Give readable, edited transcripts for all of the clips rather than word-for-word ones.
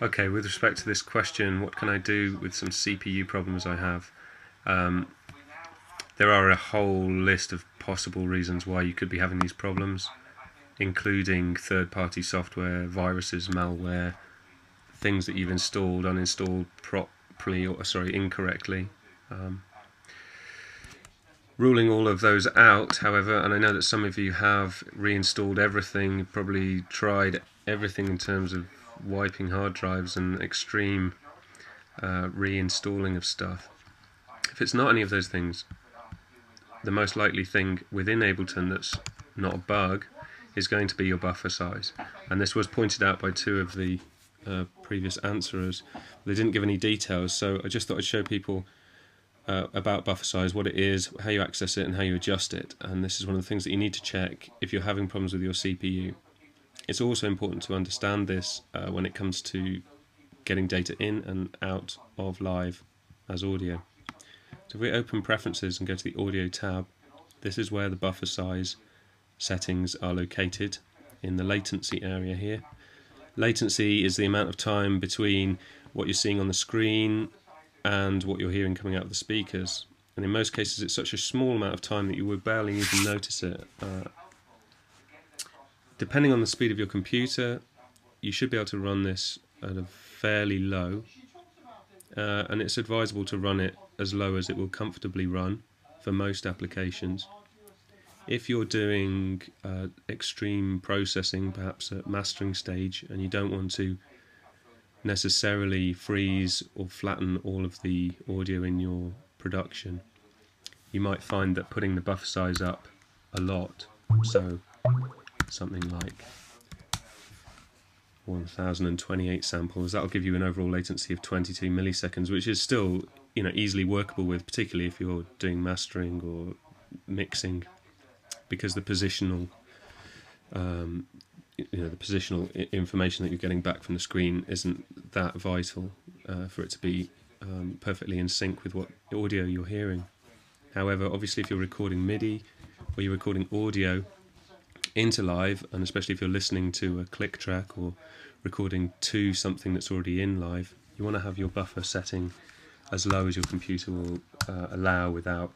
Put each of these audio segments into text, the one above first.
Okay, with respect to this question, what can I do with some CPU problems I have? There are a whole list of possible reasons why you could be having these problems, including third-party software, viruses, malware, things that you've installed, uninstalled properly, or incorrectly. Ruling all of those out, however, and I know that some of you have reinstalled everything, probably tried everything in terms of wiping hard drives and extreme reinstalling of stuff. If it's not any of those things, the most likely thing within Ableton that's not a bug is going to be your buffer size. And this was pointed out by two of the previous answerers. They didn't give any details, so I just thought I'd show people about buffer size, what it is, how you access it and how you adjust it. And this is one of the things that you need to check if you're having problems with your CPU. It's also important to understand this when it comes to getting data in and out of live as audio. So if we open preferences and go to the audio tab, this is where the buffer size settings are located in the latency area here. Latency is the amount of time between what you're seeing on the screen and what you're hearing coming out of the speakers. And in most cases it's such a small amount of time that you would barely even notice it. Depending on the speed of your computer, you should be able to run this at a fairly low, and it's advisable to run it as low as it will comfortably run for most applications. If you're doing extreme processing, perhaps at mastering stage, and you don't want to necessarily freeze or flatten all of the audio in your production, you might find that putting the buffer size up a lot, so something like 1028 samples, that'll give you an overall latency of 22 milliseconds, which is still, easily workable with, particularly if you're doing mastering or mixing, because the positional the positional information that you're getting back from the screen isn't that vital for it to be perfectly in sync with what audio you're hearing. However, obviously if you're recording MIDI or you're recording audio into live, and especially if you're listening to a click track or recording to something that's already in live, you want to have your buffer setting as low as your computer will allow without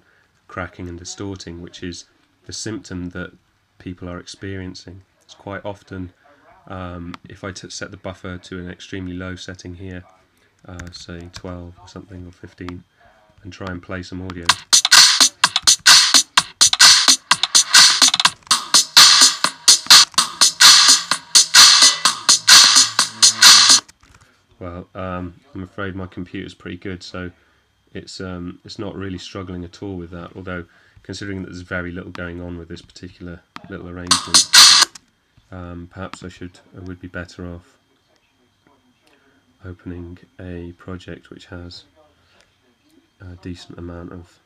cracking and distorting, which is the symptom that people are experiencing. It's quite often, if I set the buffer to an extremely low setting here, say 12 or something, or 15, and try and play some audio, well, I'm afraid my computer's pretty good, so it's not really struggling at all with that, although considering that there's very little going on with this particular little arrangement, perhaps I would be better off opening a project which has a decent amount of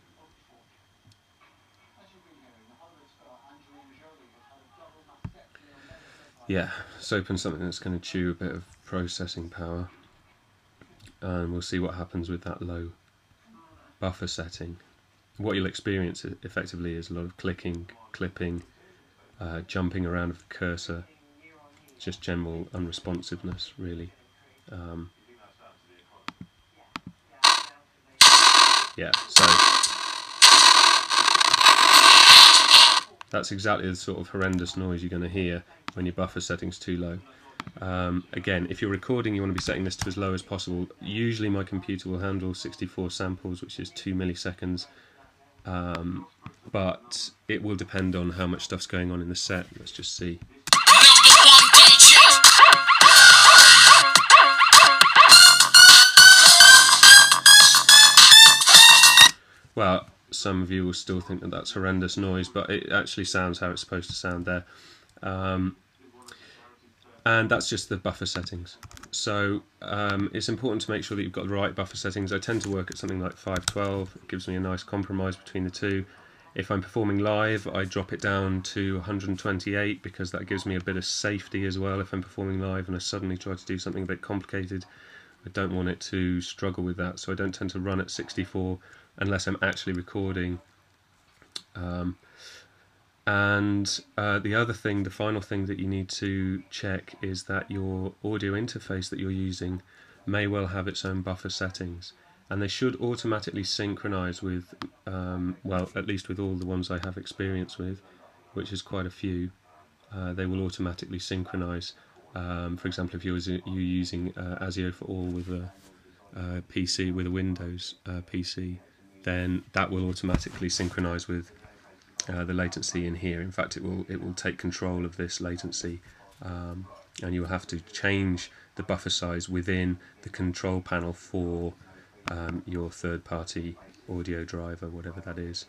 let's open something that's going to chew a bit of processing power, and we'll see what happens with that low buffer setting. What you'll experience effectively is a lot of clicking, clipping, jumping around of the cursor, just general unresponsiveness really. So that's exactly the sort of horrendous noise you're going to hear when your buffer setting's too low. Again, if you're recording, you want to be setting this to as low as possible. Usually my computer will handle 64 samples, which is 2 milliseconds, but it will depend on how much stuff's going on in the set. Let's just see. Well, some of you will still think that that's horrendous noise, but it actually sounds how it's supposed to sound there. And that's just the buffer settings. So it's important to make sure that you've got the right buffer settings. I tend to work at something like 512. It gives me a nice compromise between the two. If I'm performing live, I drop it down to 128 because that gives me a bit of safety as well. If I'm performing live and I suddenly try to do something a bit complicated, I don't want it to struggle with that, so I don't tend to run at 64 unless I'm actually recording And the other thing, the final thing that you need to check is that your audio interface that you're using may well have its own buffer settings, and they should automatically synchronize with, well, at least with all the ones I have experience with, which is quite a few. They will automatically synchronize. For example, if you're using ASIO for All with a PC, with a Windows PC, then that will automatically synchronize with the latency in here. In fact, it will take control of this latency, and you will have to change the buffer size within the control panel for your third-party audio driver, whatever that is.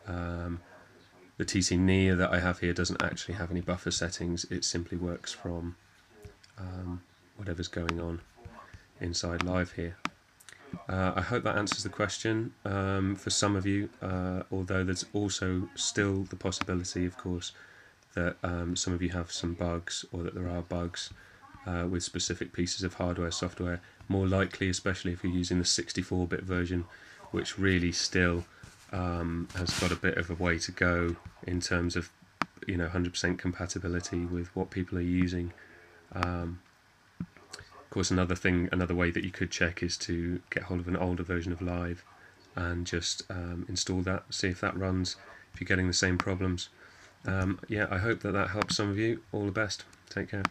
The TC Nia that I have here doesn't actually have any buffer settings. It simply works from whatever's going on inside Live here. I hope that answers the question for some of you, although there's also still the possibility, of course, that some of you have some bugs, or that there are bugs with specific pieces of hardware, software, more likely, especially if you're using the 64-bit version, which really still has got a bit of a way to go in terms of 100% compatibility with what people are using. Of course, another way that you could check is to get hold of an older version of Live and just install that, see if that runs, if you're getting the same problems. Yeah, I hope that helps some of you. All the best. Take care.